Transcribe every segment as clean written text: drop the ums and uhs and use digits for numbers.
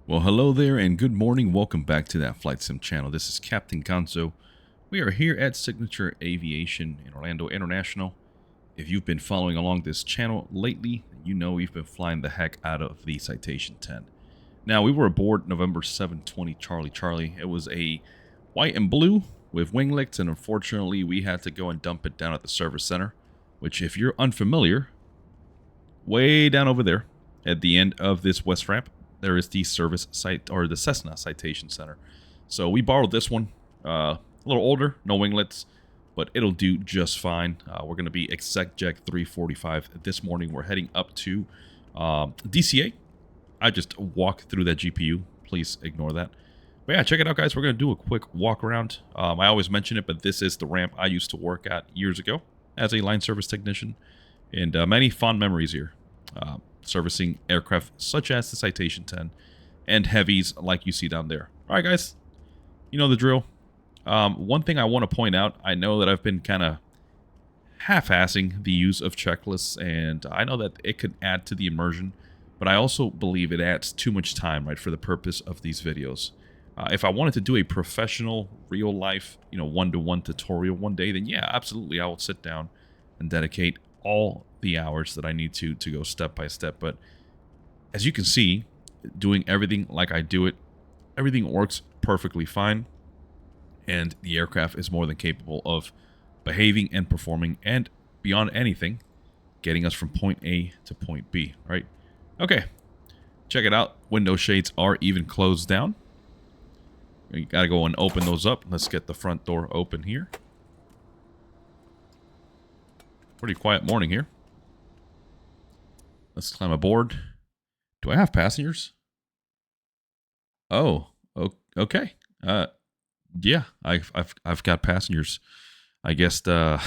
Well, hello there and good morning. Welcome back to that Flight Sim channel. This is Captain Gonzo. We are here at Signature Aviation in Orlando International. If you've been following along this channel lately, you know we've been flying the heck out of the Citation 10. Now, we were aboard November 7, 20 Charlie. It was a white and blue with winglets, and unfortunately, we had to go and dump it down at the service center, which, if you're unfamiliar, way down over there at the end of this west ramp, there is the service site, or the Cessna Citation Center. So we borrowed this one, a little older, no winglets, but it'll do just fine. We're going to be exec 345 this morning. We're heading up to DCA. I just walked through that GPU. Please ignore that. But yeah, check it out, guys. We're going to do a quick walk around. I always mention it, but this is the ramp I used to work at years ago as a line service technician. And many fond memories here. Servicing aircraft such as the Citation 10 and heavies like you see down there. All right, guys, you know the drill. One thing I want to point out, I know that I've been kind of half-assing the use of checklists, and I know that it could add to the immersion, but I also believe it adds too much time, right, for the purpose of these videos. If I wanted to do a professional, real-life, one-to-one tutorial one day, then yeah, absolutely, I will sit down and dedicate all the hours that I need to go step by step. But as you can see, doing everything like I do it, everything works perfectly fine, and the aircraft is more than capable of behaving and performing, and beyond anything, getting us from point A to point B, right? Okay, check it out. Window shades are even closed down. You gotta go and open those up. Let's get the front door open here. Pretty quiet morning here. Let's climb aboard. Do I have passengers? Oh, okay. Yeah, I've got passengers. I guess the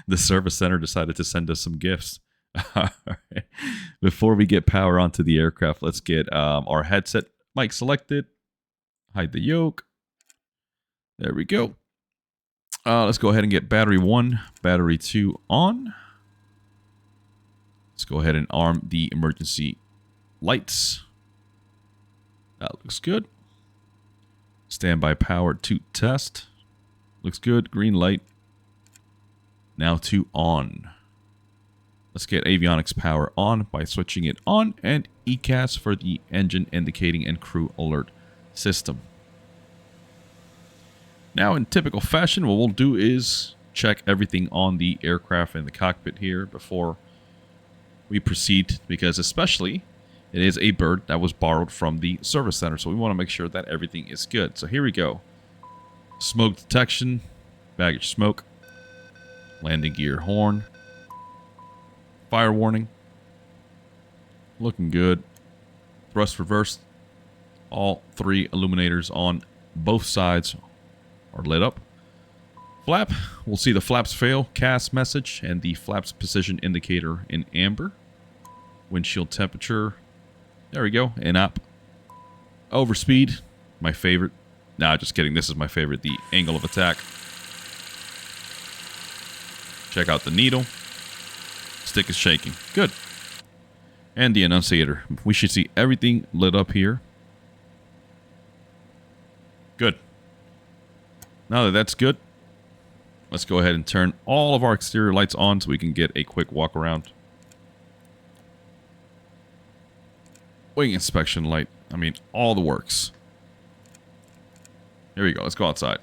the service center decided to send us some gifts. All right. Before we get power onto the aircraft, let's get our headset mic selected. Hide the yoke. There we go. Let's go ahead and get battery 1, battery 2 on. Let's go ahead and arm the emergency lights. That looks good. Standby power to test. Looks good. Green light. Now to on. Let's get avionics power on by switching it on, and ECAS for the engine indicating and crew alert system. Now, in typical fashion, what we'll do is check everything on the aircraft and the cockpit here before we proceed, because especially it is a bird that was borrowed from the service center, so we want to make sure that everything is good. So here we go. Smoke detection, baggage smoke, landing gear horn, fire warning, looking good. Thrust reverse, all 3 illuminators on both sides are lit up. Flap, we'll see the flaps fail, CAS message, and the flaps position indicator in amber. Windshield temperature, there we go, and up. Overspeed, my favorite. Nah, just kidding, this is my favorite, the angle of attack. Check out the needle. Stick is shaking, good. And the annunciator. We should see everything lit up here. Good. Now that that's good, let's go ahead and turn all of our exterior lights on so we can get a quick walk around. Wing inspection light. I mean, all the works. Here we go. Let's go outside.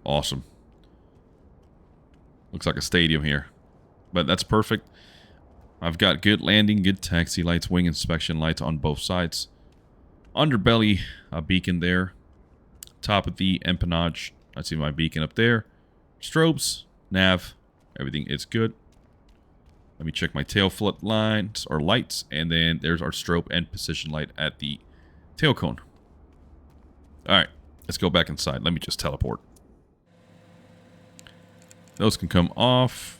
Awesome. Looks like a stadium here. But that's perfect. I've got good landing, good taxi lights, wing inspection lights on both sides. Underbelly beacon there. Top of the empennage. I see my beacon up there. Strobes, nav, everything is good. Let me check my tail flood lines or lights, and then there's our strobe and position light at the tail cone. Alright, let's go back inside. Let me just teleport. Those can come off.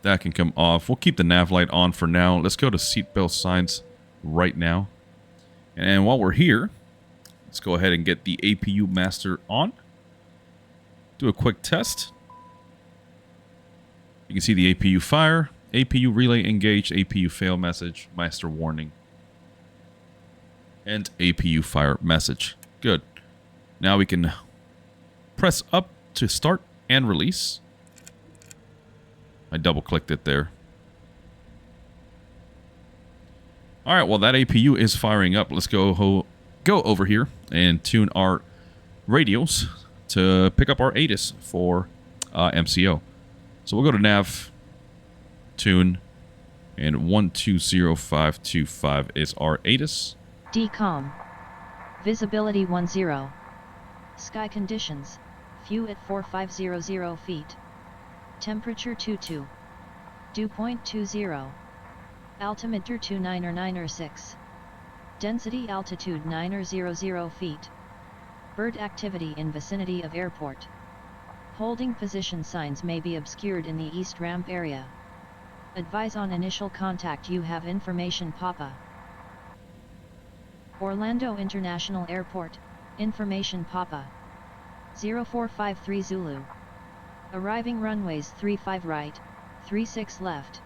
That can come off. We'll keep the nav light on for now. Let's go to seatbelt signs right now. And while we're here, let's go ahead and get the APU master on. Do a quick test. You can see the APU fire, APU relay engaged, APU fail message, master warning, and APU fire message. Good. Now we can press up to start and release. I double clicked it there. Alright, well that APU is firing up. Let's go over here and tune our radios to pick up our ATIS for MCO. So we'll go to nav, tune, and 120525 is our ATIS. DCOM. Visibility 10. Sky conditions. View at 4500 feet. Temperature 22. Dew point 20. Altimeter 29 or 9 or 6. Density altitude 9 or 00 feet. Bird activity in vicinity of airport. Holding position signs may be obscured in the east ramp area. Advise on initial contact you have information Papa. Orlando International Airport, information Papa. 0453 Zulu. Arriving runways 35 right, 36 left.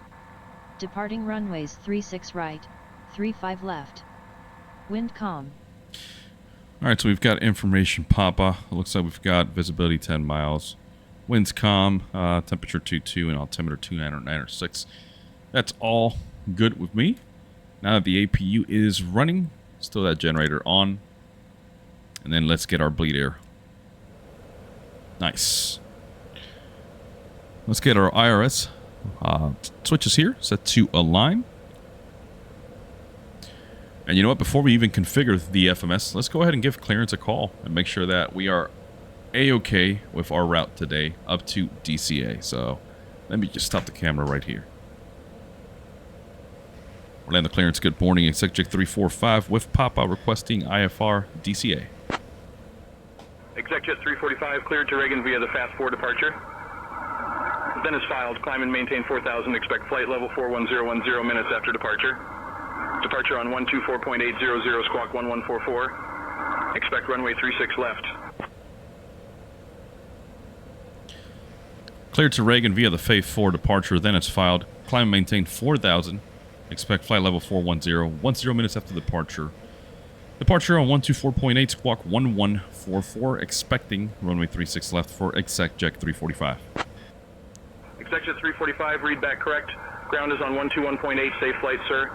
Departing runways 36 right, 35 left. Wind calm. Alright, so we've got information Papa. It looks like we've got visibility 10 miles. Winds calm, temperature 22 and altimeter 29 or 9 or 6. That's all good with me. Now that the APU is running, still that generator on. And then let's get our bleed air. Nice. Let's get our IRS switches here, set to align. And you know what, before we even configure the FMS, let's go ahead and give clearance a call and make sure that we are A-OK with our route today up to DCA. So let me just stop the camera right here. Orlando clearance, good morning. Executive 345 with Papa requesting IFR DCA. Executive 345 cleared to Reagan via the fast 4 departure. Then is filed. Climb and maintain 4000. Expect flight level 41010 minutes after departure. Departure on 124.800 squawk 1144. Expect runway 36 left. Cleared to Reagan via the Phase 4 departure, then it's filed. Climb and maintain 4000. Expect flight level 410. 10 minutes after departure. Departure on 124.8 squawk 1144. Expecting runway 36 left for Exec-Jec 345. Executive 345, read back correct. Ground is on 121.8. Safe flight, sir.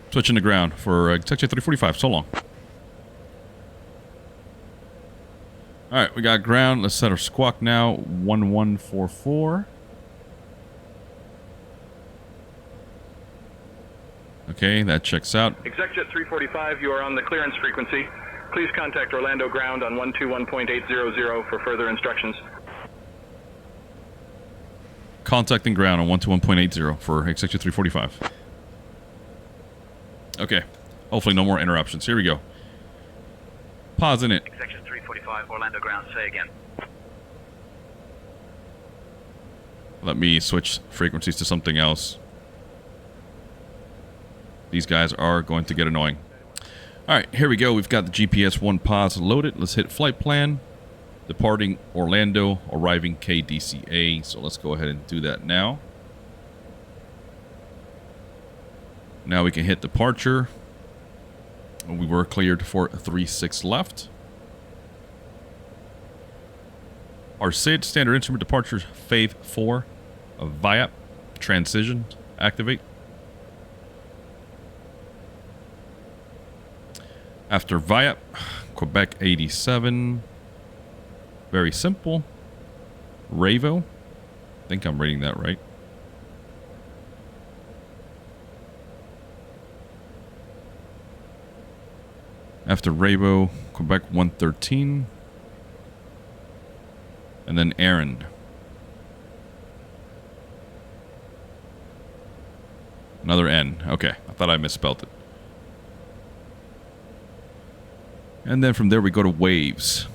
Switching to ground for Exec-Jec 345. So long. Alright, we got ground. Let's set our squawk now. 1144. Okay, that checks out. Executive 345, you are on the clearance frequency. Please contact Orlando ground on 121.800 for further instructions. Contacting ground on 121.80 for Executive 345. Okay, hopefully no more interruptions. Here we go. Pausing it. Executive 345, Orlando ground, say again. Let me switch frequencies to something else. These guys are going to get annoying. Alright, here we go. We've got the GPS 1 pause loaded. Let's hit flight plan. Departing Orlando, arriving KDCA. So let's go ahead and do that now. Now we can hit departure. We were cleared for 36 left. Our SID, standard instrument departure, Phase 4 of VIAP, transition, activate. After VIAP, Quebec 87, very simple. Ravo, I think I'm reading that right. After Ravo, Quebec 113. And then Aaron. Another N. Okay, I thought I misspelled it. And then from there we go to Waves.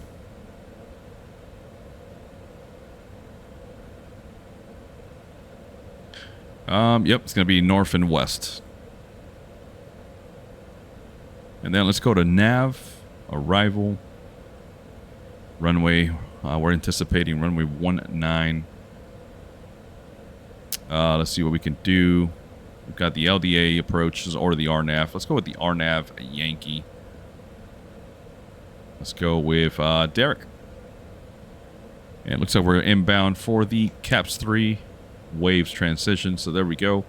Yep, it's going to be north and west. And then let's go to Nav, arrival, runway. We're anticipating runway 19. Let's see what we can do. We've got the LDA approaches or the RNAV. Let's go with the RNAV Yankee. Let's go with Derek. And it looks like we're inbound for the CAPS 3 Waves transition. So there we go.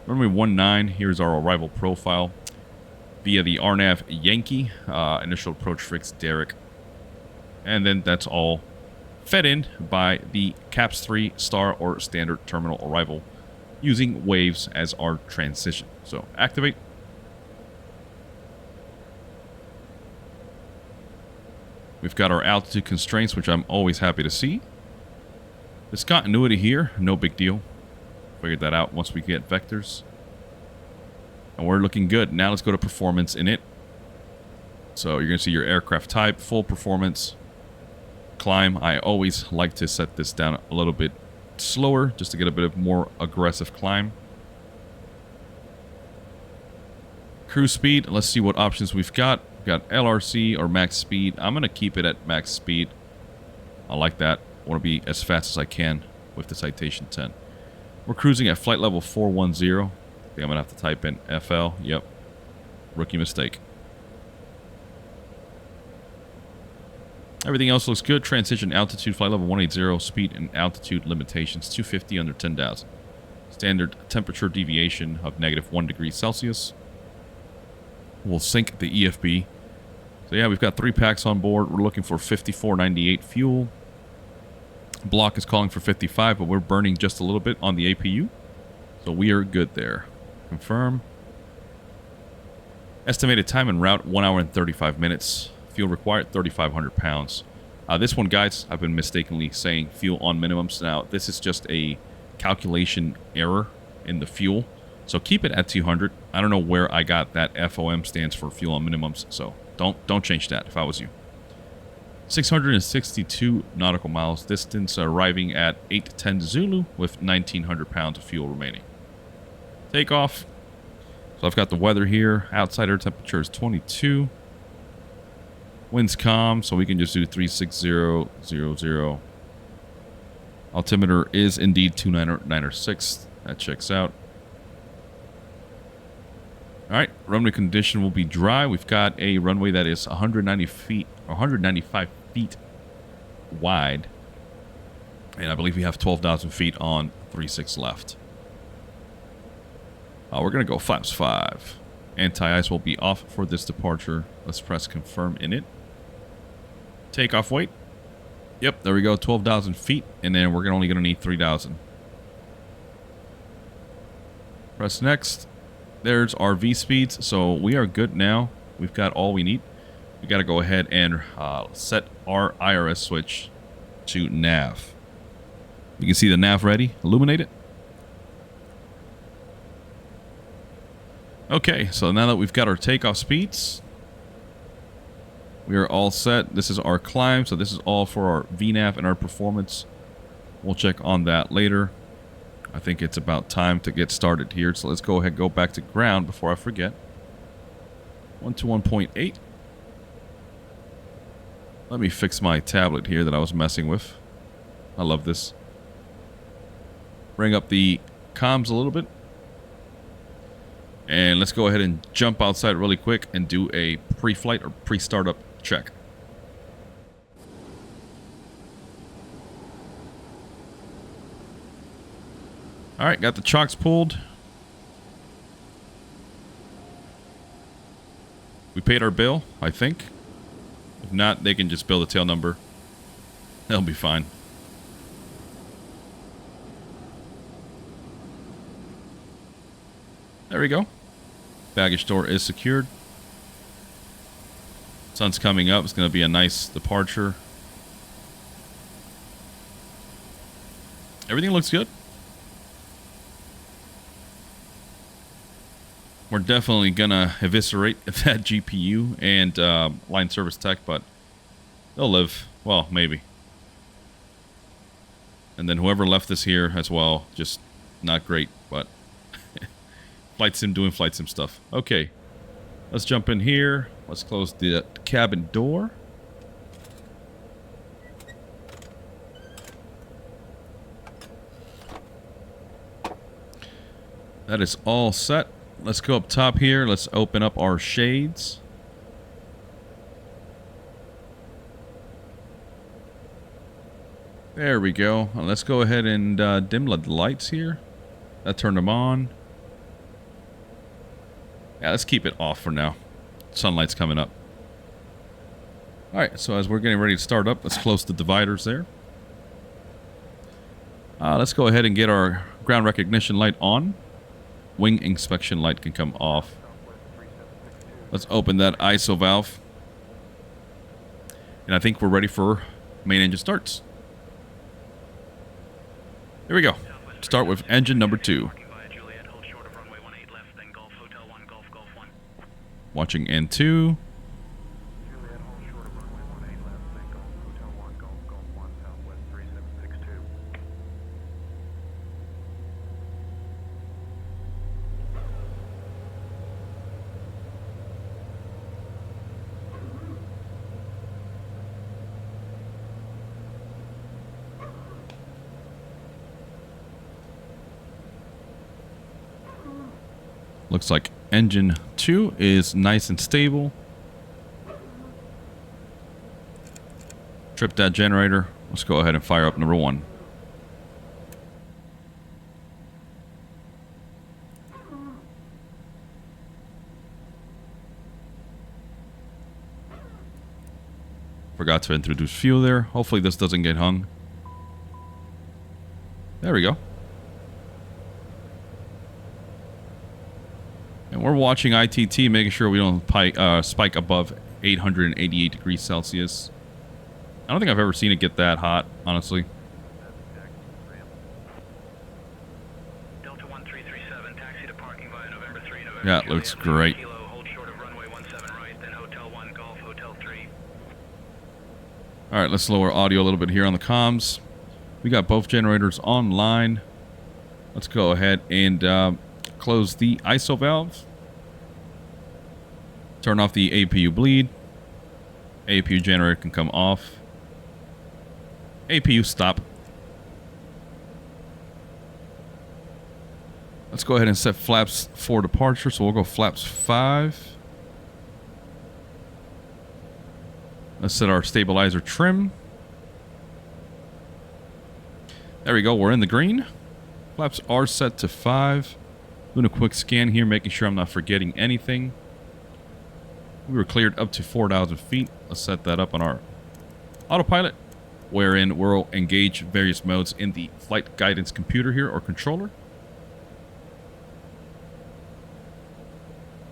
Runway 19. Here's our arrival profile via the RNAV Yankee. Initial approach fix Derek. And then that's all fed in by the CAPS 3 star or standard terminal arrival using Waves as our transition. So activate. We've got our altitude constraints, which I'm always happy to see. This continuity here, no big deal. Figured that out once we get vectors. And we're looking good. Now let's go to performance in it. So you're going to see your aircraft type, full performance, climb. I always like to set this down a little bit slower just to get a bit of more aggressive climb. Cruise speed, let's see what options we've got. We've got LRC or max speed. I'm going to keep it at max speed. I like that. I want to be as fast as I can with the Citation 10. We're cruising at flight level 410. I think I'm going to have to type in FL. Yep. Rookie mistake. Everything else looks good. Transition altitude, flight level 180. Speed and altitude limitations, 250 under 10,000. Standard temperature deviation of -1 degree Celsius. We'll sync the EFB. So yeah, we've got 3 packs on board. We're looking for 54.98 fuel. Block is calling for 55, but we're burning just a little bit on the APU. So we are good there. Confirm. Estimated time en route, 1 hour and 35 minutes. Fuel required, 3,500 pounds. This one, guys, I've been mistakenly saying fuel on minimums. Now, this is just a calculation error in the fuel. So keep it at 200. I don't know where I got that FOM stands for fuel on minimums. So don't change that if I was you. 662 nautical miles distance, arriving at 810 Zulu with 1,900 pounds of fuel remaining. Takeoff. So I've got the weather here. Outside air temperature is 22. Winds calm, so we can just do 36000. Altimeter is indeed 296. That checks out. Alright, runway condition will be dry. We've got a runway that is 195 feet wide. And I believe we have 12,000 feet on 36 left. We're going to go flaps 5. Anti-ice will be off for this departure. Let's press confirm in it. Takeoff weight. Yep, there we go, 12,000 feet. And then we're only going to need 3,000. Press next. There's our V speeds, so we are good now. We've got all we need. We got to go ahead and set our IRS switch to nav. You can see the nav ready. Illuminate it. Okay, so now that we've got our takeoff speeds, we are all set. This is our climb, so this is all for our VNAV and our performance. We'll check on that later. I think it's about time to get started here, so let's go ahead and go back to ground before I forget. 121.8. Let me fix my tablet here that I was messing with. I love this. Bring up the comms a little bit. And let's go ahead and jump outside really quick and do a pre-flight or pre-startup check. All right, got the chocks pulled. We paid our bill, I think. If not, they can just bill the tail number. They'll be fine. There we go. Baggage door is secured. Sun's coming up. It's going to be a nice departure. Everything looks good. We're definitely going to eviscerate that GPU and line service tech, but they'll live. Well, maybe. And then whoever left this here as well, just not great, but flight sim doing flight sim stuff. Okay, let's jump in here. Let's close the cabin door. That is all set. Let's go up top here. Let's open up our shades. There we go. Let's go ahead and dim the lights here. That turned them on. Yeah, let's keep it off for now. Sunlight's coming up. Alright, so as we're getting ready to start up, let's close the dividers there. Let's go ahead and get our ground recognition light on. Wing inspection light can come off. Let's open that ISO valve. And I think we're ready for main engine starts. Here we go. Start with engine number 2. Watching N2. Looks like engine 2 is nice and stable. Trip that generator. Let's go ahead and fire up number 1. Forgot to introduce fuel there. Hopefully this doesn't get hung. There we go. And we're watching ITT, making sure we don't spike above 888 degrees Celsius. I don't think I've ever seen it get that hot, honestly. Delta 1337, taxi to parking via November 3, November Yeah, it looks great. Kilo, hold short of runway 17 right, then Hotel 1 Golf, Hotel 3. All right, let's lower audio a little bit here on the comms. We got both generators online. Let's go ahead and close the ISO valve. Turn off the APU bleed. APU generator can come off. APU stop. Let's go ahead and set flaps for departure. So we'll go flaps 5. Let's set our stabilizer trim. There we go. We're in the green. Flaps are set to 5. Doing a quick scan here, making sure I'm not forgetting anything. We were cleared up to 4,000 feet. Let's set that up on our autopilot, wherein we'll engage various modes in the flight guidance computer here, or controller.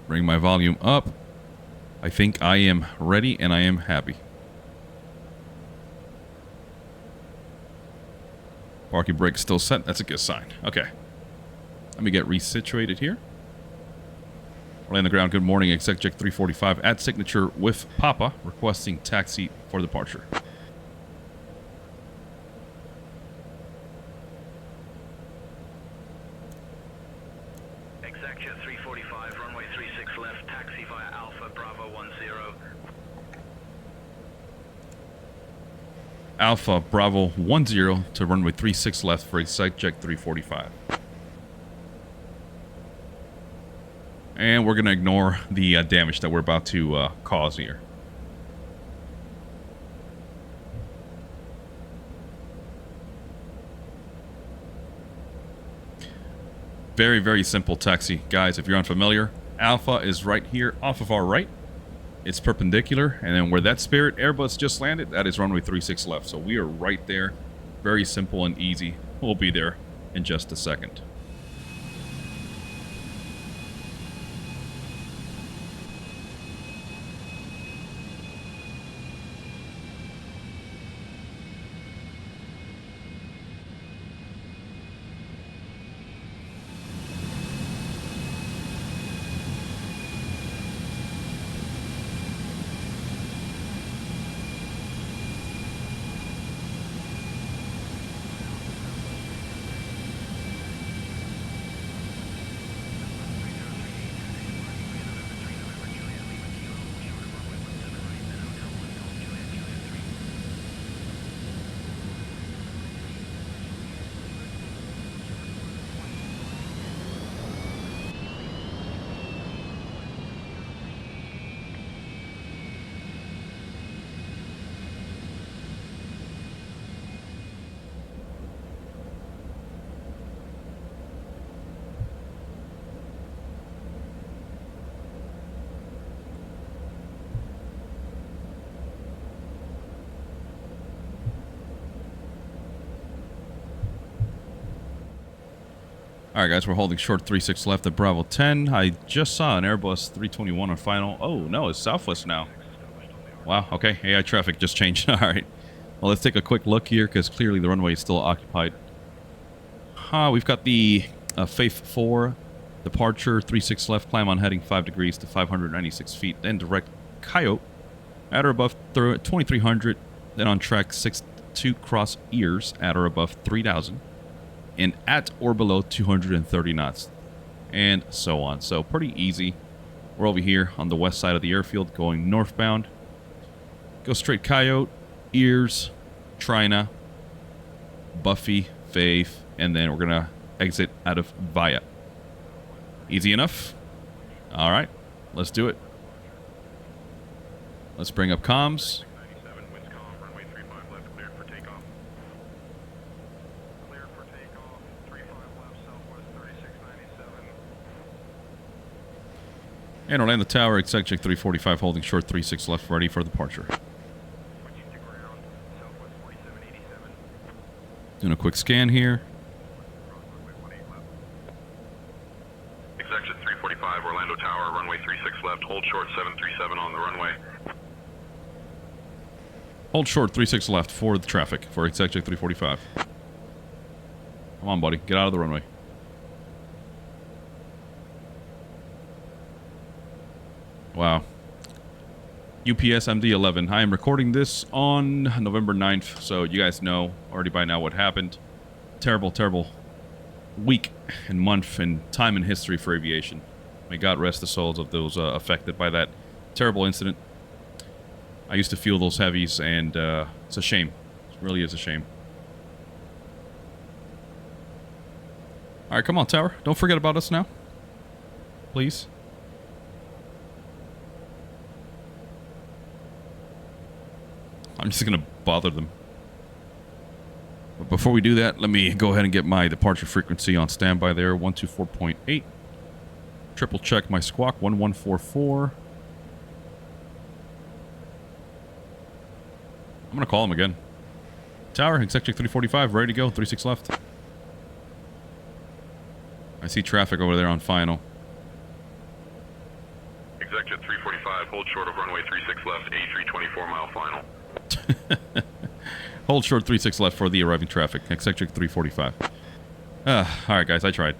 Bring my volume up. I think I am ready and I am happy. Parking brake still set. That's a good sign. Okay. Let me get resituated here. Land the ground. Good morning. Executive 345 at signature with Papa, requesting taxi for departure. Executive 345, runway 36 left, taxi via Alpha Bravo 10. Alpha Bravo 10 to runway 36 left for Executive 345. And we're going to ignore the damage that we're about to cause here. Very, very simple taxi. Guys, if you're unfamiliar, Alpha is right here off of our right. It's perpendicular, and then where that Spirit Airbus just landed, that is runway 36 left. So we are right there. Very simple and easy. We'll be there in just a second. Alright guys, we're holding short 36 left at Bravo 10. I just saw an Airbus 321 on final. Oh no, it's Southwest now. Wow, okay, AI traffic just changed. Alright, well let's take a quick look here because clearly the runway is still occupied. We've got the Faith 4 departure, 36 left, climb on heading 5 degrees to 596 feet, then direct Coyote at or above 2300, then on track 62 cross ears at or above 3000. And at or below 230 knots, and so on. So pretty easy. We're over here on the west side of the airfield going northbound. Go straight Coyote, Ears, Trina, Buffy, Faith, and then we're going to exit out of Via. Easy enough? Alright, let's do it. Let's bring up comms. And Orlando Tower, executive 345, holding short 36 left, ready for departure. Doing a quick scan here. Executive 345, Orlando Tower, runway 36 left, hold short 737 on the runway. Hold short 36 left for the traffic for executive 345. Come on, buddy, get out of the runway. Wow. UPS MD-11. I am recording this on November 9th, so you guys know already by now what happened. Terrible, terrible week and month and time in history for aviation. May God rest the souls of those affected by that terrible incident. I used to feel those heavies, and it's a shame. It really is a shame. Alright, come on, Tower. Don't forget about us now. Please. I'm just going to bother them. But before we do that, let me go ahead and get my departure frequency on standby there, 124.8. Triple check my squawk, 1144. I'm going to call him again. Tower, executive 345, ready to go, 36 left. I see traffic over there on final. Executive 345, hold short of runway 36 left, A324 mile final. Hold short 36 left for the arriving traffic. Executive 345. Alright guys, I tried.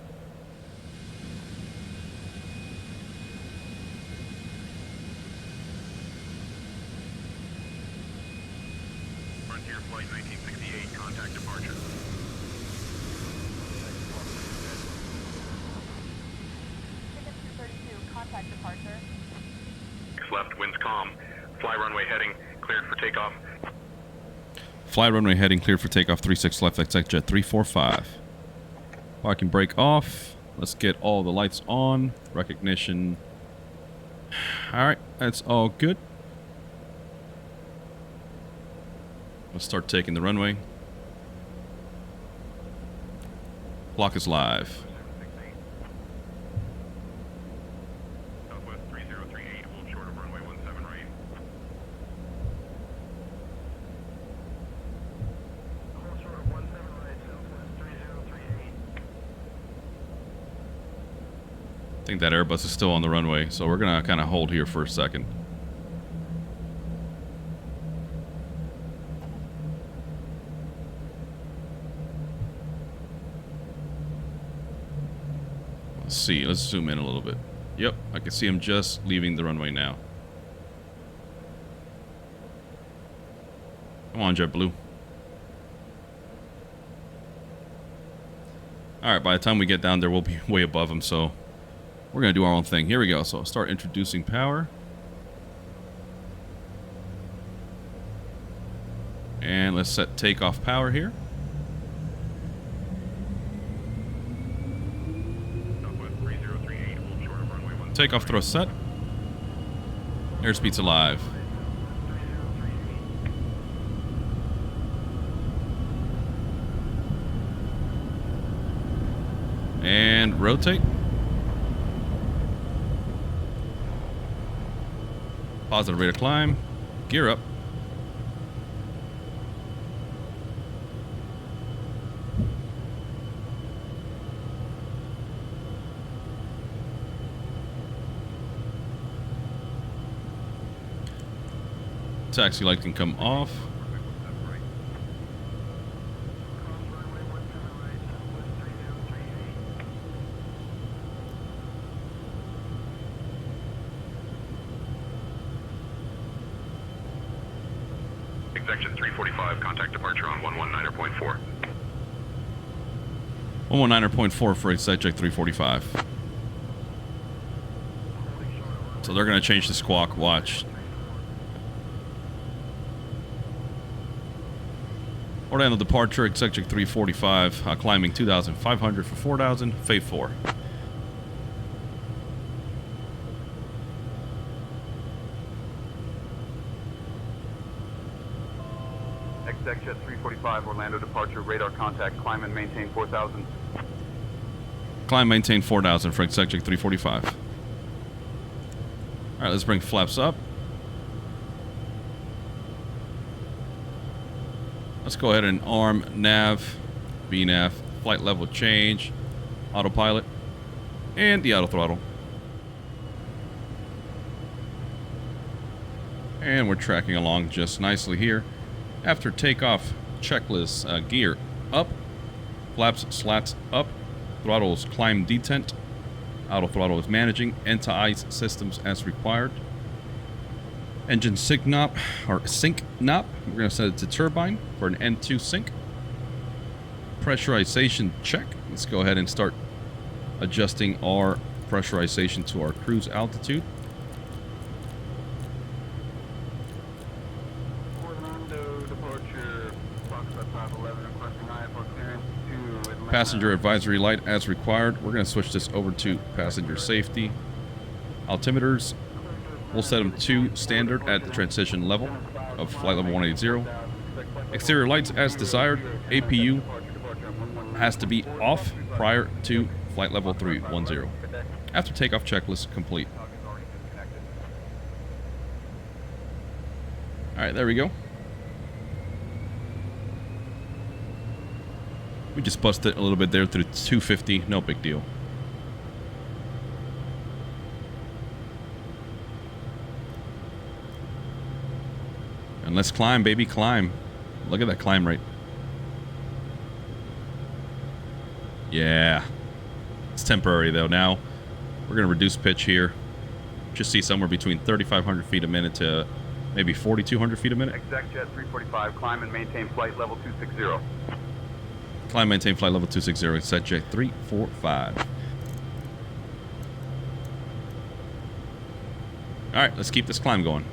Frontier flight 1968, contact departure. Contact departure. Left, winds calm. Fly runway heading, cleared for takeoff. Fly runway heading, cleared for takeoff, 36 left, executive 345. Parking brake off. Let's get all the lights on. Recognition. Alright, that's all good. Let's start taking the runway. Clock is live. think that Airbus is still on the runway, so we're gonna kind of hold here for a second. Let's see. Let's zoom in a little bit. Yep, I can see him just leaving the runway now. Come on, JetBlue. Alright, by the time we get down there, we'll be way above him, so we're going to do our own thing. Here we go. So I'll start introducing power. And let's set takeoff power here. Takeoff thrust set. Airspeed's alive. And rotate. Positive rate of climb. Gear up. Taxi light can come off. Section 345, contact departure on 119.4. 119.4 for SayIntentions 345. So they're going to change the squawk. Watch. Orlando departure, SayIntentions 345, climbing 2,500 for 4,000, Phase 4. Exec 345, Orlando departure, radar contact, climb and maintain 4,000. Climb, maintain 4,000 for SayIntentions 345. Alright, let's bring flaps up. Let's go ahead and arm nav, VNAV, flight level change, autopilot, and the auto throttle. And we're tracking along just nicely here. After takeoff, checklist, gear up, flaps slats up, throttles climb detent, auto throttle is managing, anti-ice systems as required. Engine sync knob, or sync knob, we're going to set it to turbine for an N2 sync. Pressurization check. Let's go ahead and start adjusting our pressurization to our cruise altitude. Passenger advisory light as required. We're going to switch this over to passenger safety. Altimeters, we'll set them to standard at the transition level of flight level 180. Exterior lights as desired. APU has to be off prior to flight level 310. After takeoff, checklist complete. Alright, there we go. We just busted a little bit there through 250, no big deal. And let's climb, baby, climb. Look at that climb rate. Yeah. It's temporary though. Now we're going to reduce pitch here. Just see somewhere between 3,500 feet a minute to maybe 4,200 feet a minute. Exec jet 345, climb and maintain flight level 260. Climb, maintain flight level 260, SayIntentions 345. Alright, let's keep this climb going.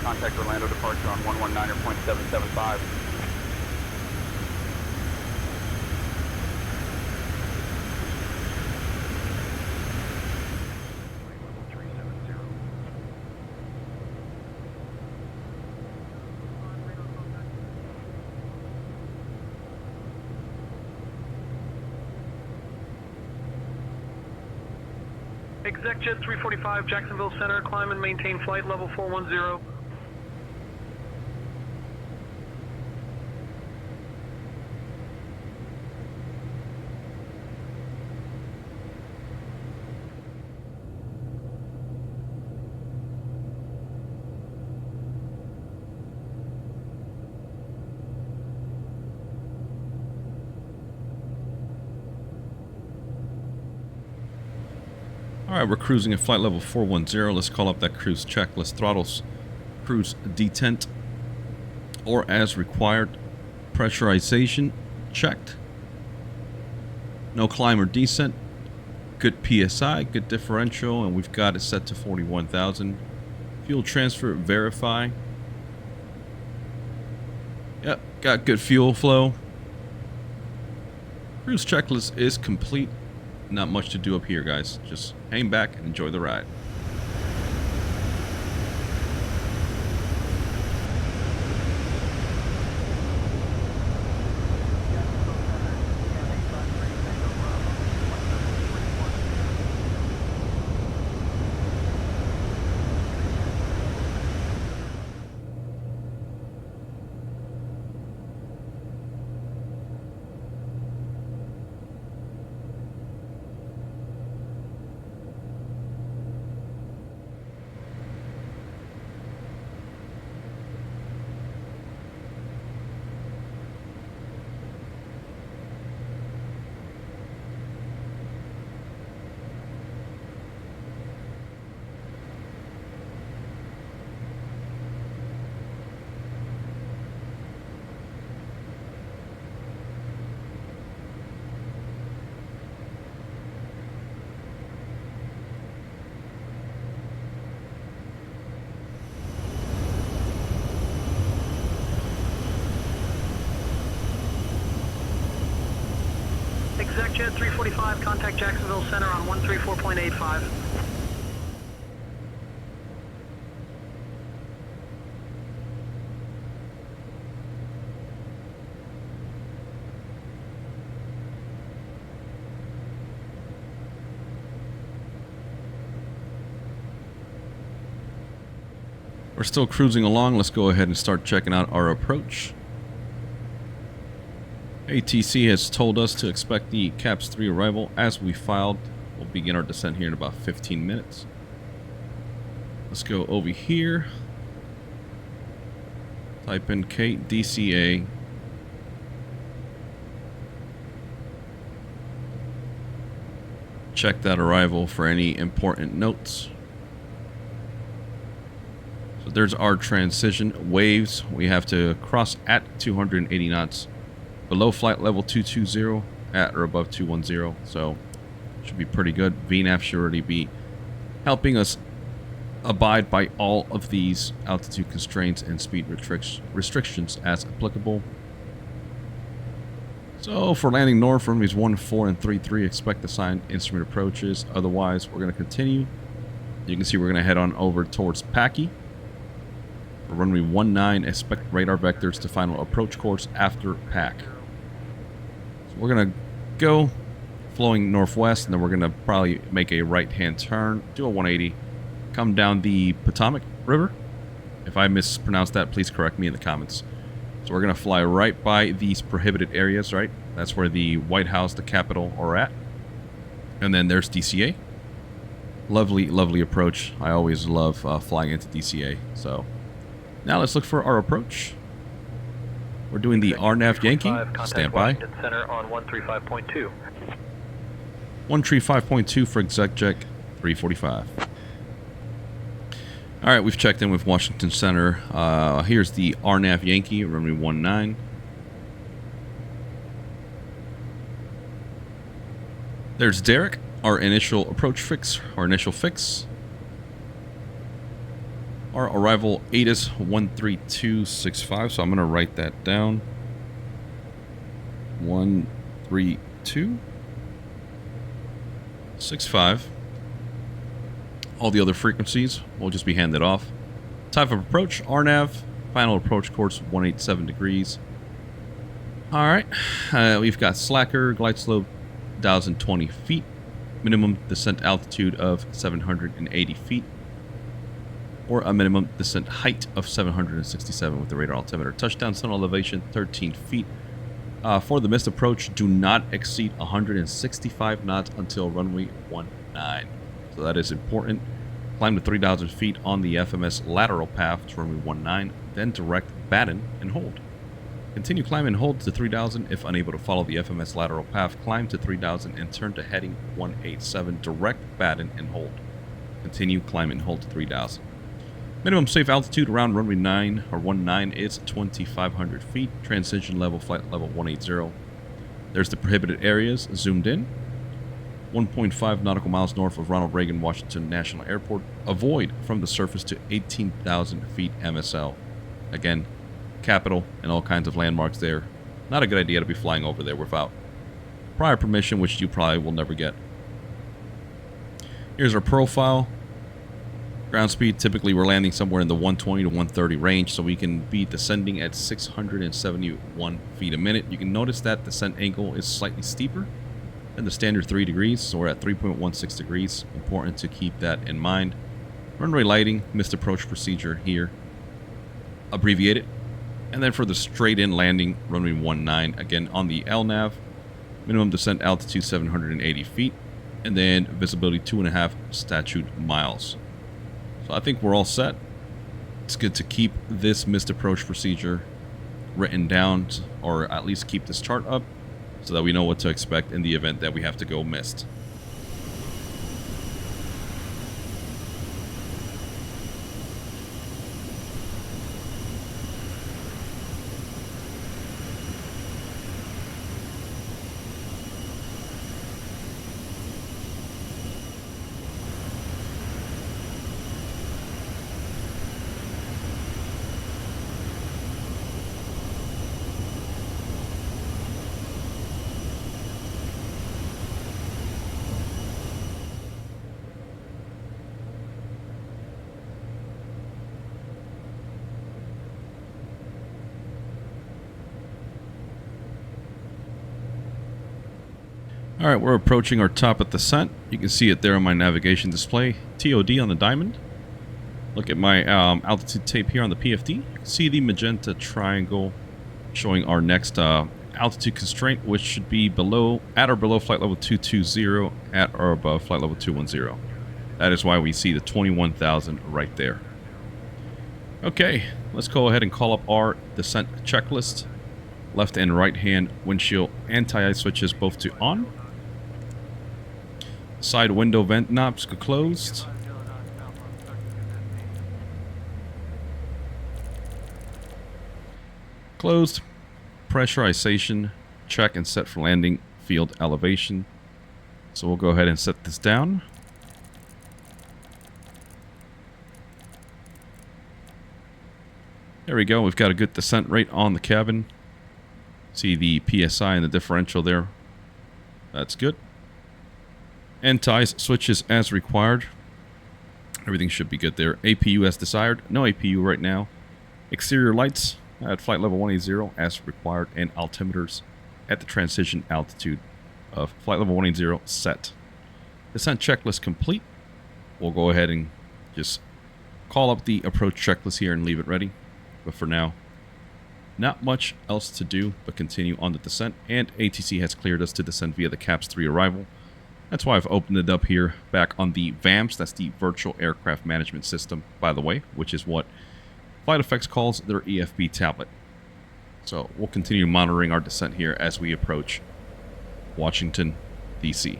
Contact Orlando departure on 119.775. ExecJet 345, Jacksonville Center, climb and maintain flight level 410. All right, we're cruising at flight level 410. Let's call up that cruise checklist. Throttles, cruise detent, or as required. Pressurization checked. No climb or descent. Good PSI, good differential, and we've got it set to 41,000. Fuel transfer, verify. Yep, got good fuel flow. Cruise checklist is complete. Not much to do up here, guys. Just hang back and enjoy the ride. ExecJet 345, contact Jacksonville Center on 134.85. We're still cruising along. Let's go ahead and start checking out our approach. ATC has told us to expect the CAPS 3 arrival as we filed. We'll begin our descent here in about 15 minutes. Let's go over here. Type in KDCA. Check that arrival for any important notes. So there's our transition. Waves, we have to cross at 280 knots. Below flight level 220 at or above 210, so should be pretty good. VNAV should already be helping us abide by all of these altitude constraints and speed restrictions as applicable. So for landing north, runways 14 and 33, expect assigned instrument approaches. Otherwise, we're going to continue. You can see we're going to head on over towards Packy. For runway 19, expect radar vectors to final approach course after PAC. We're going to go flowing northwest, and then we're going to probably make a right-hand turn, do a 180, come down the Potomac River. If I mispronounced that, please correct me in the comments. So we're going to fly right by these prohibited areas, right? That's where the White House, the Capitol, are at. And then there's DCA. Lovely, lovely approach. I always love flying into DCA. So now let's look for our approach. We're doing the RNAV Yankee. Stand by. Center on 135.2. 135.2 for ExecJet 345. All right, we've checked in with Washington Center. Here's the RNAV Yankee, runway 19. There's Derek, our initial approach fix, our initial fix. Our arrival ATIS 13265, so I'm going to write that down. 13265. All the other frequencies will just be handed off. Type of approach, RNAV. Final approach course, 187 degrees. Alright, we've got slacker, glide slope, 1,020 feet. minimum descent altitude of 780 feet, or a minimum descent height of 767 with the radar altimeter. Touchdown zone elevation 13 feet. For the missed approach, do not exceed 165 knots until runway 19. So that is important. Climb to 3,000 feet on the FMS lateral path to runway 19, then direct batten and hold. Continue climb and hold to 3,000. If unable to follow the FMS lateral path, climb to 3,000 and turn to heading 187, direct batten and hold. Continue climb and hold to 3,000. Minimum safe altitude around runway 19 is 2,500 feet. Transition level, flight level 180. There's the prohibited areas zoomed in. 1.5 nautical miles north of Ronald Reagan Washington National Airport. Avoid from the surface to 18,000 feet MSL. Again, Capitol and all kinds of landmarks there. Not a good idea to be flying over there without prior permission, which you probably will never get. Here's our profile. Ground speed, typically we're landing somewhere in the 120 to 130 range, so we can be descending at 671 feet a minute. You can notice that descent angle is slightly steeper than the standard 3 degrees, so we're at 3.16 degrees. Important to keep that in mind. Runway lighting, missed approach procedure here, abbreviated. And then for the straight in landing, runway 19, again on the LNAV, minimum descent altitude 780 feet, and then visibility 2.5 statute miles. So I think we're all set. It's good to keep this missed approach procedure written down, or at least keep this chart up, so that we know what to expect in the event that we have to go missed. Alright, we're approaching our top of the descent. You can see it there on my navigation display. TOD on the diamond. Look at my altitude tape here on the PFD. You can see the magenta triangle showing our next altitude constraint, which should be at or below flight level 220, at or above flight level 210. That is why we see the 21,000 right there. Okay, let's go ahead and call up our descent checklist. Left and right hand windshield anti-ice switches both to on. Side window vent knobs closed. Closed. Pressurization check and set for landing field elevation. So we'll go ahead and set this down. There we go. We've got a good descent rate on the cabin. See the PSI and the differential there. That's good. Anti-ice switches as required. Everything should be good there. APU as desired. No APU right now. Exterior lights at flight level 180 as required, and altimeters at the transition altitude of flight level 180 set. Descent checklist complete. We'll go ahead and just call up the approach checklist here and leave it ready. But for now, not much else to do but continue on the descent, and ATC has cleared us to descend via the CAPS 3 arrival. That's why I've opened it up here back on the VAMS. That's the Virtual Aircraft Management System, by the way, which is what FlightFX calls their EFB tablet. So we'll continue monitoring our descent here as we approach Washington, D.C.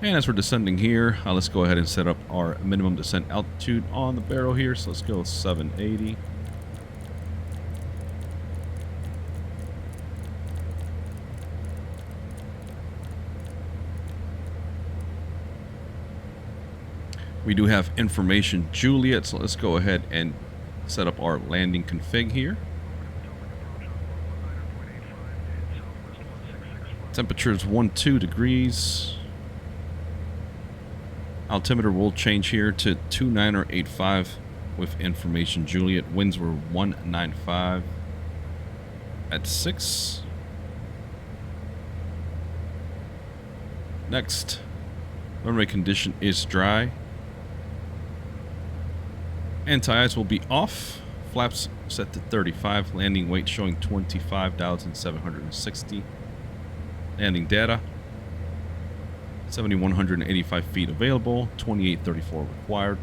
And as we're descending here, let's go ahead and set up our minimum descent altitude on the barrel here. So let's go 780. We do have information Juliet, so let's go ahead and set up our landing config here. Temperature is 12 degrees. Altimeter will change here to 2985 with information Juliet. Winds were 195 at 6. Next, runway condition is dry. Anti-ice will be off. Flaps set to 35. Landing weight showing 25,760. Landing data. 7,185 feet available. 2834 required.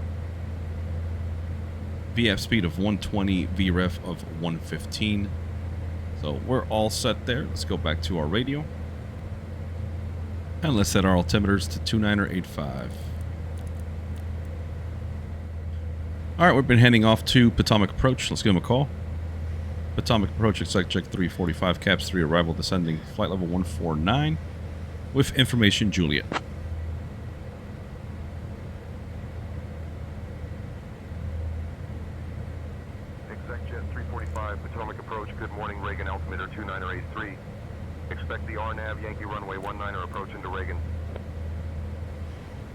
VF speed of 120. VREF of 115. So we're all set there. Let's go back to our radio. And let's set our altimeters to 2985. Alright, we've been heading off to Potomac Approach. Let's give them a call. Potomac Approach, expect check 345, caps 3, arrival descending, flight level 149, with information Juliet. Exec jet 345, Potomac Approach, good morning, Reagan, altimeter 2983. Expect the RNAV Yankee runway 19er approach into Reagan.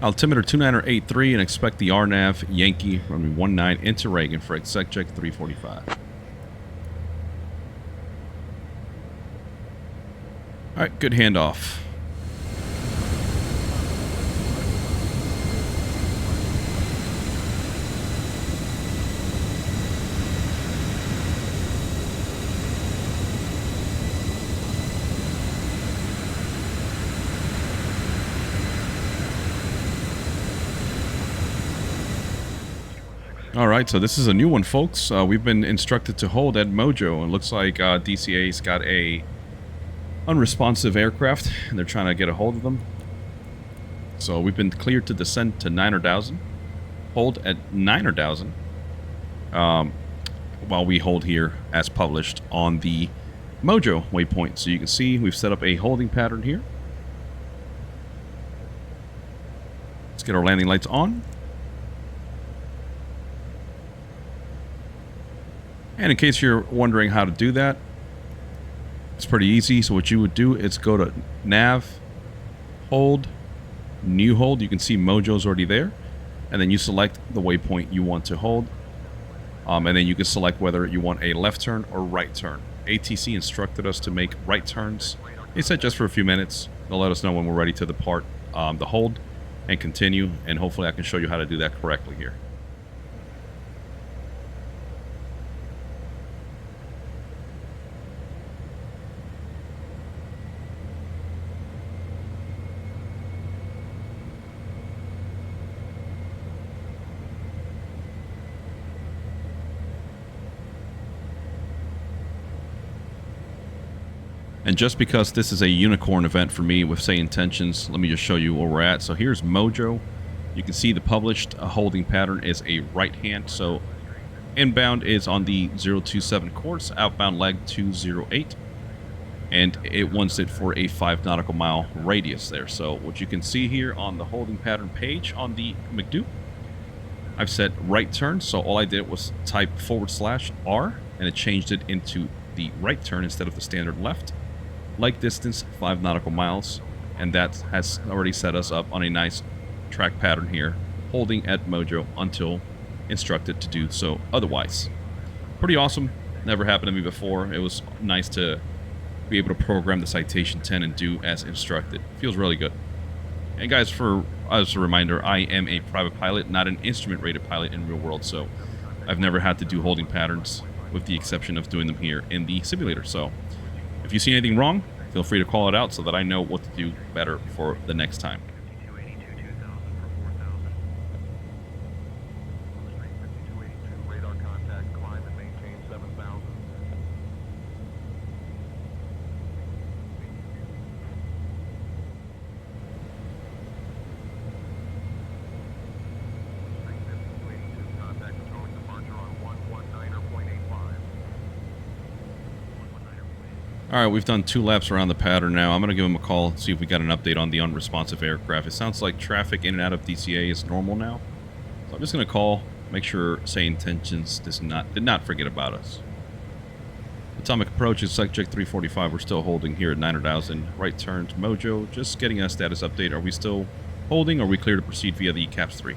Altimeter 2983 and expect the RNAV Yankee runway 19 into Reagan for exec check 345. Alright, good handoff. Alright, so this is a new one, folks. We've been instructed to hold at Mojo, and it looks like DCA's got a unresponsive aircraft, and they're trying to get a hold of them. So we've been cleared to descend to 9,000. Hold at 9,000. While we hold here as published on the Mojo waypoint. So you can see we've set up a holding pattern here. Let's get our landing lights on. And in case you're wondering how to do that, it's pretty easy. So what you would do is go to nav, hold, new hold. You can see Mojo's already there. And then you select the waypoint you want to hold. And then you can select whether you want a left turn or right turn. ATC instructed us to make right turns. They said just for a few minutes. They'll let us know when we're ready to depart the hold and continue. And hopefully I can show you how to do that correctly here. And just because this is a unicorn event for me with SayIntentions, let me just show you where we're at. So here's Mojo. You can see the published holding pattern is a right hand. So inbound is on the 027 course, outbound leg 208. And it wants it for a 5 nautical mile radius there. So what you can see here on the holding pattern page on the McDo, I've set right turn. So all I did was type /R and it changed it into the right turn instead of the standard left. Like distance 5 nautical miles, and that has already set us up on a nice track pattern here, holding at Mojo until instructed to do so otherwise. Pretty awesome. Never happened to me before. It was nice to be able to program the Citation 10 and do as instructed. Feels really good. And guys, for as a reminder, I am a private pilot, not an instrument rated pilot in real world, so I've never had to do holding patterns with the exception of doing them here in the simulator. So if you see anything wrong, feel free to call it out so that I know what to do better for the next time. Radar contact, climb and maintain 7,000. Alright, we've done 2 laps around the pattern now. I'm going to give him a call, see if we got an update on the unresponsive aircraft. It sounds like traffic in and out of DCA is normal now. So I'm just going to call, make sure SayIntentions did not forget about us. Atomic approach is subject 345. We're still holding here at 9,000. Right turn to Mojo. Just getting a status update. Are we still holding, or are we clear to proceed via the CAPS 3?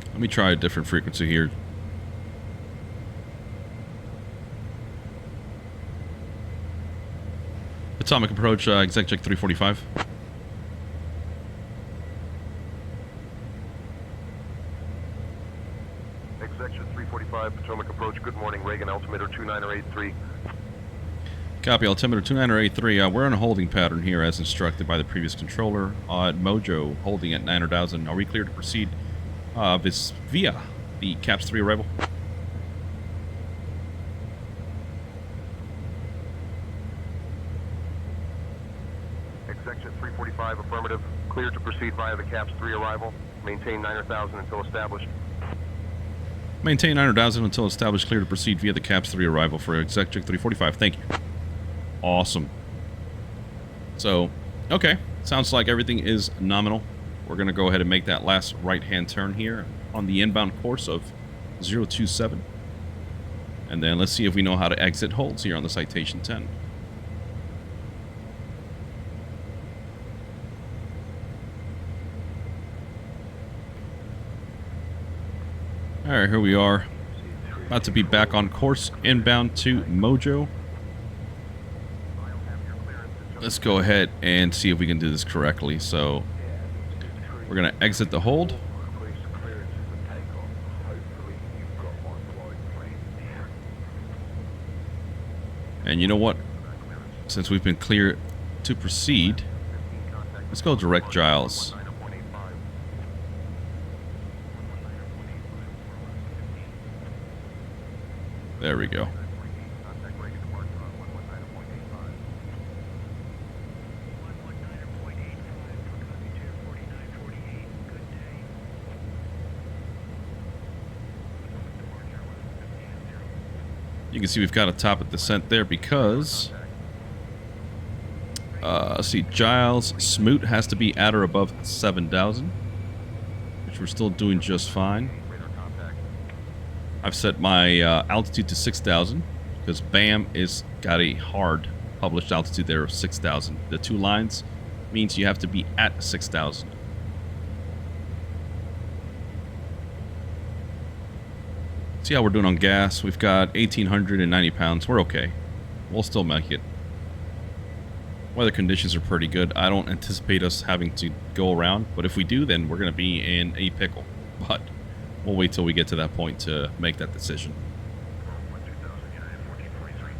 Let me try a different frequency here. Atomic approach, exec check 345. Exec 345, Potomac approach, good morning, Reagan altimeter 2983. Copy, altimeter 2983. We're in a holding pattern here as instructed by the previous controller. At Mojo, holding at 9,000. Are we clear to proceed via the CAPS 3 arrival? Section 345, affirmative. Cleared to proceed via the CAPS 3 arrival. Maintain 9,000 until established. Maintain 9,000 until established. Clear to proceed via the CAPS 3 arrival for exec check 345. Thank you. Awesome. So, okay. Sounds like everything is nominal. We're going to go ahead and make that last right-hand turn here on the inbound course of 027. And then let's see if we know how to exit holds here on the Citation 10. Alright, here we are. About to be back on course, inbound to Mojo. Let's go ahead and see if we can do this correctly. So, we're going to exit the hold. And you know what? Since we've been clear to proceed, let's go direct Giles. There we go. You can see we've got a top of descent there because let's see, Giles Smoot has to be at or above 7,000, which we're still doing just fine. I've set my altitude to 6,000 because BAM is got a hard published altitude there of 6,000. The 2 lines means you have to be at 6,000. See how we're doing on gas. We've got 1,890 pounds. We're okay. We'll still make it. Weather conditions are pretty good. I don't anticipate us having to go around, but if we do, then we're going to be in a pickle. But we'll wait till we get to that point to make that decision.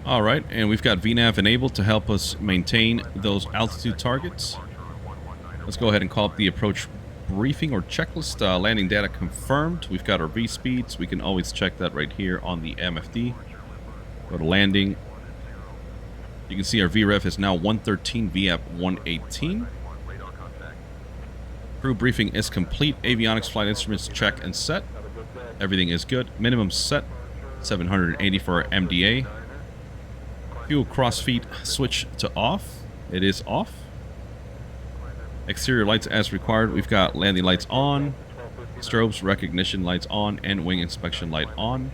Alright, and we've got VNAV enabled to help us maintain those altitude targets. Let's go ahead and call up the approach briefing or checklist. Landing data confirmed. We've got our V speeds. We can always check that right here on the MFD. Go to landing. You can see our VREF is now 113, VAP 118. Crew briefing is complete. Avionics flight instruments check and set. Everything is good. Minimum set 780 for our MDA. Fuel crossfeed switch to off. It is off. Exterior lights as required. We've got landing lights on, strobes recognition lights on, and wing inspection light on.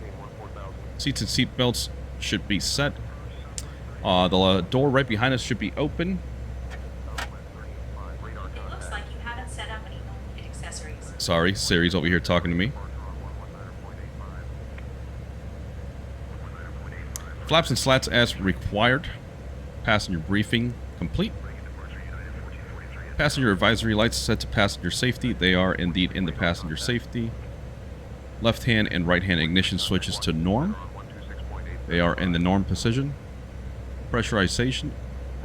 Seats and seat belts should be set. The door right behind us should be open. It looks like you haven't set up any home accessories. Sorry, Siri's over here talking to me. Flaps and slats as required. Passenger briefing complete. Passenger advisory lights set to passenger safety. They are indeed in the passenger safety. Left hand and right hand ignition switches to norm. They are in the norm position. Pressurization,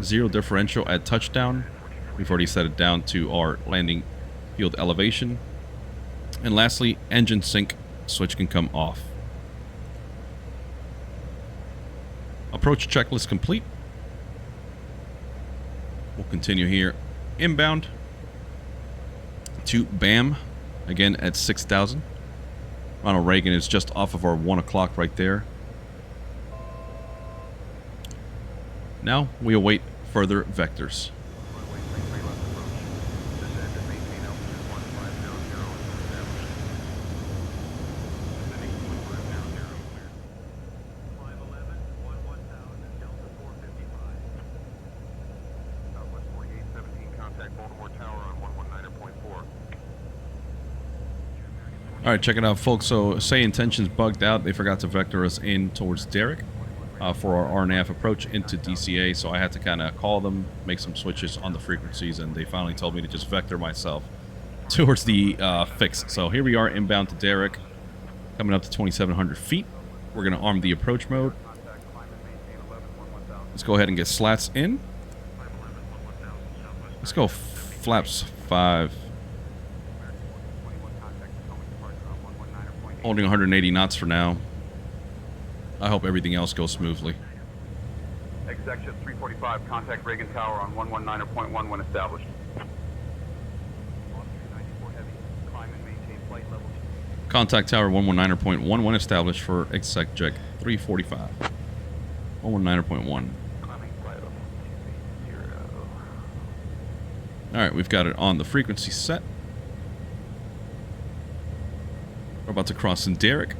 0 differential at touchdown. We've already set it down to our landing field elevation. And lastly, engine sync switch can come off. Approach checklist complete. We'll continue here. Inbound to BAM, again at 6,000. Ronald Reagan is just off of our 1 o'clock right there. Now we await further vectors. Runway 33 left approach. Descend and maintain altitude 1500 established. Descending 1500 clear. 511, 11000, Delta 455. Southwest 4817, contact Baltimore Tower on 119.4. All right, check it out, folks. So SayIntentions bugged out. They forgot to vector us in towards Derrick for our RNAV approach into DCA. So I had to kind of call them, make some switches on the frequencies, and they finally told me to just vector myself towards the fix. So here we are inbound to Derrick, coming up to 2,700 feet. We're going to arm the approach mode. Let's go ahead and get slats in. Let's go flaps 5. Holding 180 knots for now. I hope everything else goes smoothly. Executive 345, contact Reagan Tower on 119.1 when established. 94 heavy, climb and maintain flight level. Contact tower 119.1 when established for Exec 345. 119.1. Climbing flight level 280. Alright, we've got it on the frequency set. We're about to cross in Derrick.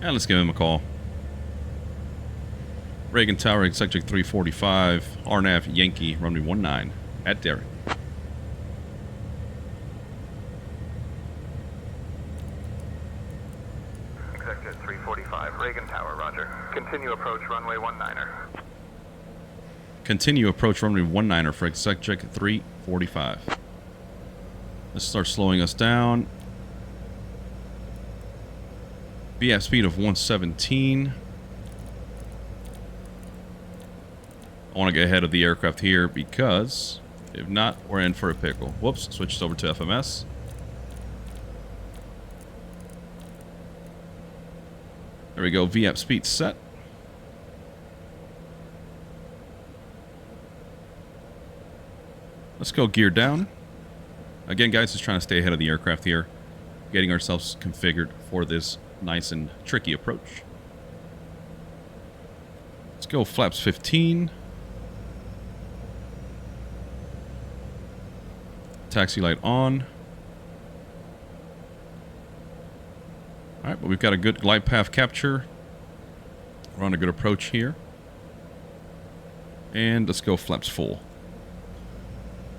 And let's give him a call. Reagan Tower, Exec 345, RNAV Yankee, runway 19 at Derrick. Executive 345, Reagan Tower, roger. Continue approach runway 19er. Continue approach runway 19er for Exec 345. Let's start slowing us down. VF speed of 117. I want to get ahead of the aircraft here because if not, we're in for a pickle. Whoops, switched over to FMS. There we go, VF speed set. Let's go gear down. Again, guys, just trying to stay ahead of the aircraft here. Getting ourselves configured for this nice and tricky approach. Let's go flaps 15. Taxi light on. Alright, but we've got a good glide path capture. We're on a good approach here. And let's go flaps full.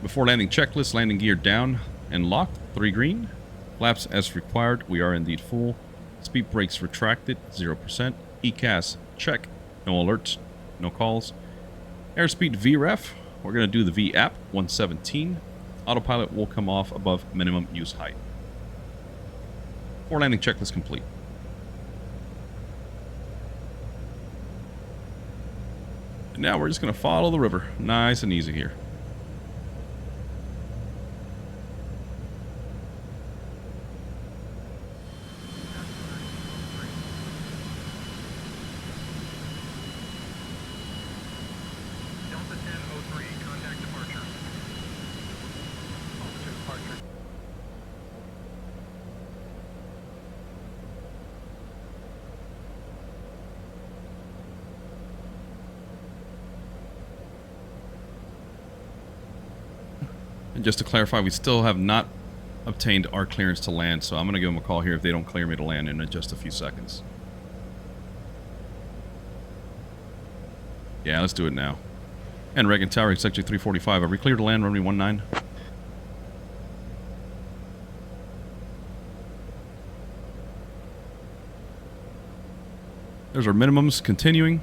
Before landing checklist, landing gear down and locked, 3 green. Flaps as required, we are indeed full. Speed brakes retracted, 0%. ECAS, check. No alerts, no calls. Airspeed VREF, we're going to do the VAP, 117. Autopilot will come off above minimum use height. Before landing checklist complete. And now we're just going to follow the river. Nice and easy here. Delta 1003, contact departure. Altitude departure. And just to clarify, we still have not obtained our clearance to land, so I'm going to give them a call here if they don't clear me to land in just a few seconds. Yeah, let's do it now. And Reagan Tower, Executive 345, are we clear to land, runway 19? There's our minimums continuing.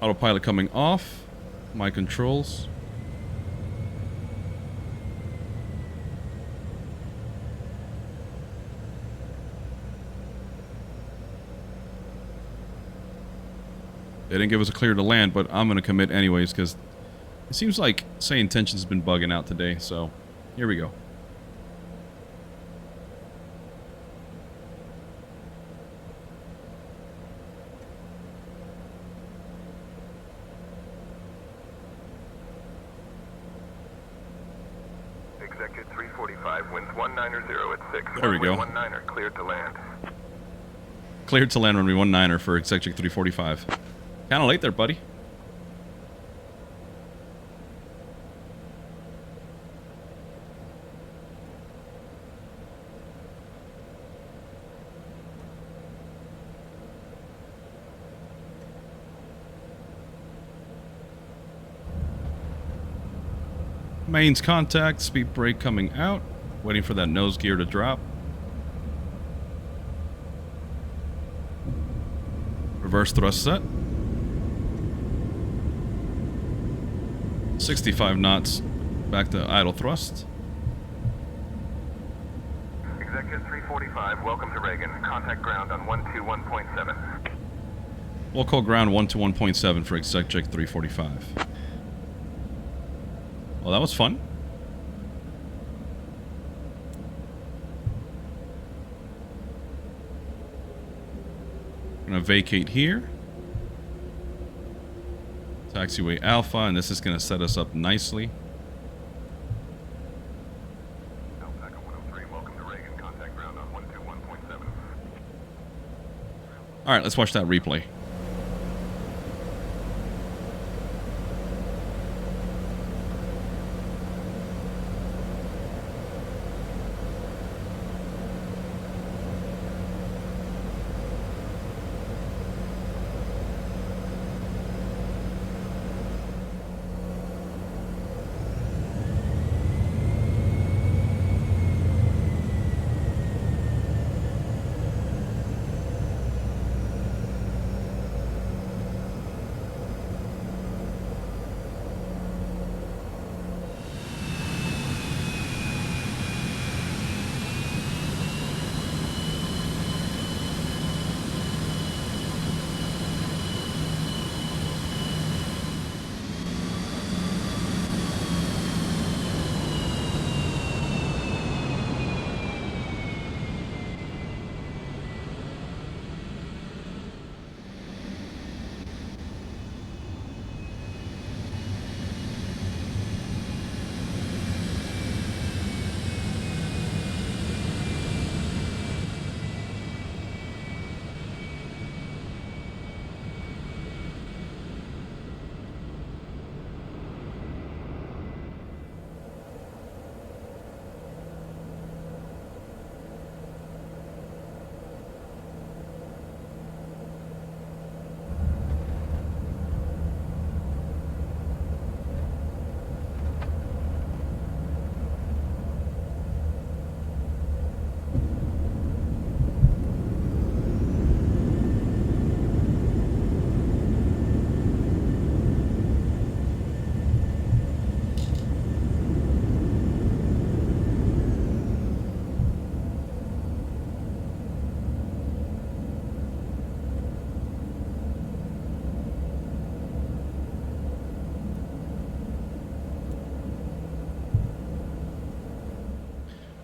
Autopilot coming off. My controls. They didn't give us a clear to land, but I'm going to commit anyways because it seems like SayIntentions has been bugging out today. So here we go. Executive 345, winds 190 at 6. There we go. 19er, cleared to land. Cleared to land runway 19er for Executive 345. Kind of late there, buddy. Mains contact, speed brake coming out. Waiting for that nose gear to drop. Reverse thrust set. 65 knots. Back to idle thrust. Executive 345, welcome to Reagan. Contact ground on 121.7. We'll call ground 121.7 for Executive 345. Well, that was fun. I'm going to vacate here. Taxiway Alpha, and this is going to set us up nicely. Alpha 103, welcome to Reagan. Contact ground on 121.7. All right, let's watch that replay.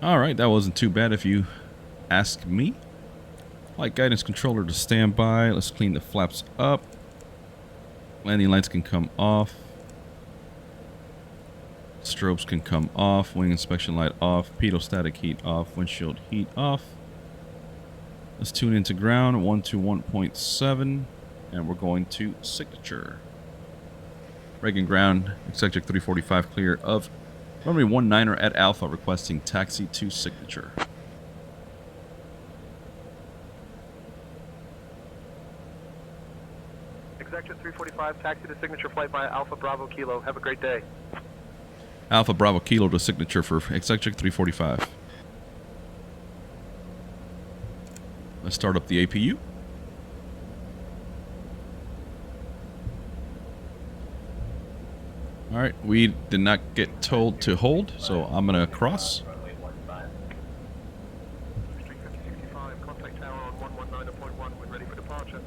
Alright, that wasn't too bad if you ask me. Flight guidance controller to stand by. Let's clean the flaps up. Landing lights can come off. Strobes can come off. Wing inspection light off. Pitot-static heat off. Windshield heat off. Let's tune into ground 121.7. And we're going to signature. Reagan ground, Executive 345 clear of runway 19er at Alpha, requesting taxi to signature. Executive 345, taxi to signature flight by Alpha Bravo Kilo. Have a great day. Alpha Bravo Kilo to signature for Executive 345. Let's start up the APU. Alright, we did not get told to hold, so I'm going to cross. Street 5065, contact tower on 119.1 when ready for departure.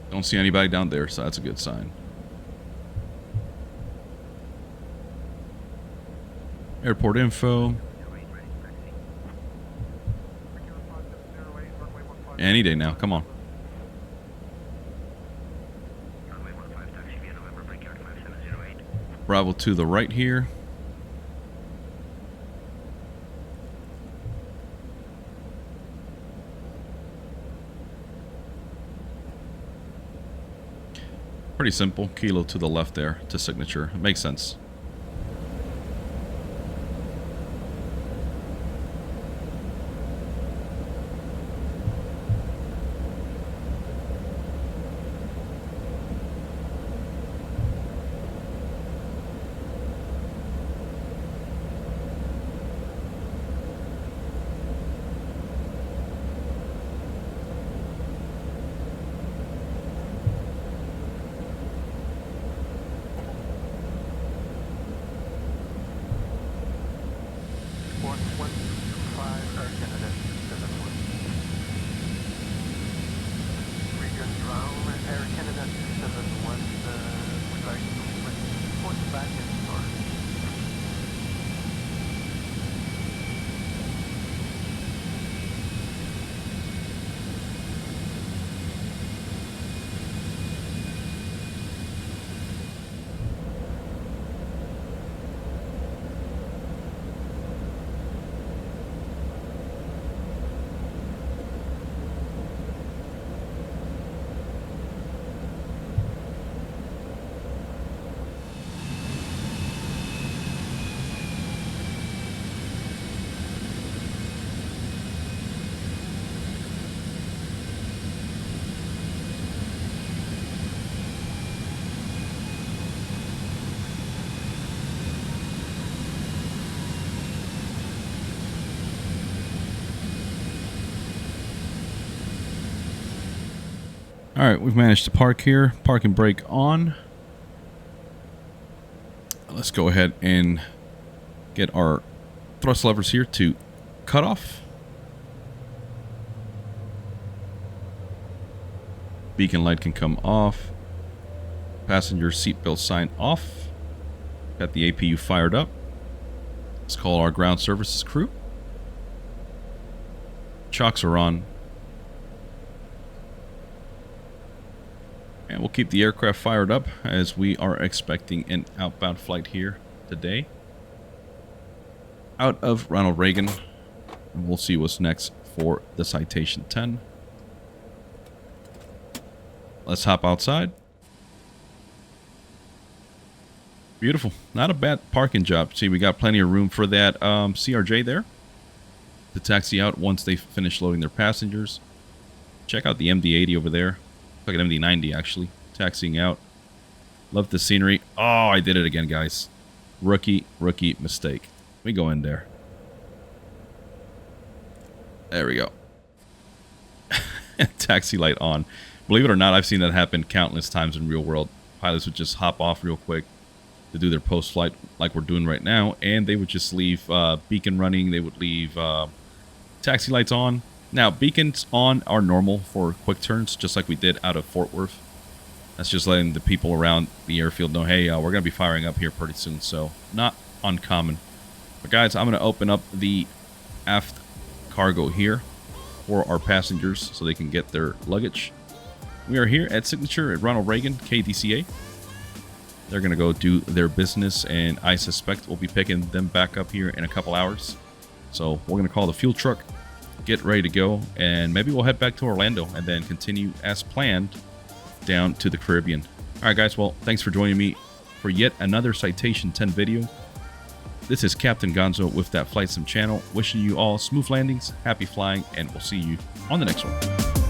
Don't see anybody down there, so that's a good sign. Airport info. Any day now, come on. Runway 15, taxi via November, break yard 57. Bravo to the right here. Pretty simple. Kilo to the left there to signature. It makes sense. All right, we've managed to park here. Park and brake on. Let's go ahead and get our thrust levers here to cut off. Beacon light can come off. Passenger seatbelt sign off. Got the APU fired up. Let's call our ground services crew. Chocks are on. And we'll keep the aircraft fired up as we are expecting an outbound flight here today. Out of Ronald Reagan. And we'll see what's next for the Citation 10. Let's hop outside. Beautiful. Not a bad parking job. See, we got plenty of room for that CRJ there to taxi out once they finish loading their passengers. Check out the MD-80 over there. Like an MD-90 actually, taxiing out. Love the scenery. Oh, I did it again, guys. Rookie mistake. Let me go in there. There we go. Taxi light on. Believe it or not, I've seen that happen countless times in real world. Pilots would just hop off real quick to do their post-flight like we're doing right now, and they would just leave beacon running. They would leave taxi lights on. Now, beacons on are normal for quick turns, just like we did out of Fort Worth. That's just letting the people around the airfield know, hey, we're going to be firing up here pretty soon, so not uncommon. But guys, I'm going to open up the aft cargo here for our passengers so they can get their luggage. We are here at Signature at Ronald Reagan, KDCA. They're going to go do their business, and I suspect we'll be picking them back up here in a couple hours. So we're going to call the fuel truck, get ready to go, and maybe we'll head back to Orlando and then continue as planned down to the Caribbean. All right, guys. Well, thanks for joining me for yet another Citation 10 video. This is Captain Gonzo with that Flight Sim channel, wishing you all smooth landings, happy flying, and we'll see you on the next one.